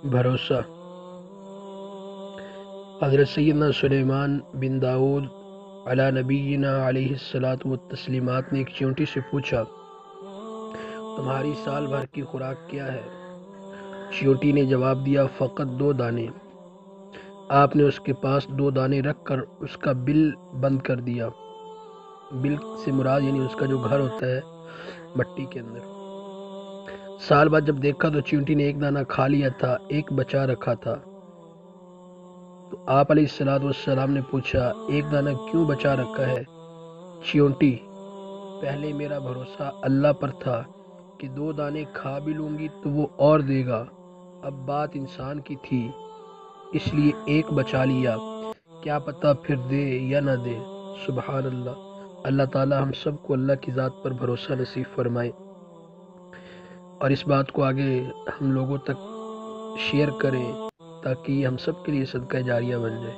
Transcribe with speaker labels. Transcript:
Speaker 1: بھروسہ۔ حضرت سیدنا سلیمان بن داؤد علی نبینا علیہ الصلاۃ والتسلیمات نے ایک چیونٹی سے پوچھا، تمہاری سال بھر کی خوراک کیا ہے؟ چیونٹی نے جواب دیا، فقط 2 دانے۔ آپ نے اس کے پاس 2 دانے رکھ کر اس کا بل بند کر دیا۔ بل سے مراد یعنی اس کا جو گھر ہوتا ہے مٹی کے اندر۔ سال بعد جب دیکھا تو چیونٹی نے 1 دانہ کھا لیا تھا، 1 بچا رکھا تھا۔ تو آپ علیہ السلام نے پوچھا، 1 دانہ کیوں بچا رکھا ہے؟ چیونٹی، پہلے میرا بھروسہ اللہ پر تھا کہ 2 دانے کھا بھی لوں گی تو وہ اور دے گا، اب بات انسان کی تھی اس لیے 1 بچا لیا، کیا پتہ پھر دے یا نہ دے۔ سبحان اللہ۔ اللہ تعالی ہم سب کو اللہ کی ذات پر بھروسہ نصیب فرمائے اور اس بات کو آگے ہم لوگوں تک شیئر کریں تاکہ ہم سب کے لیے صدقہ جاریہ بن جائے۔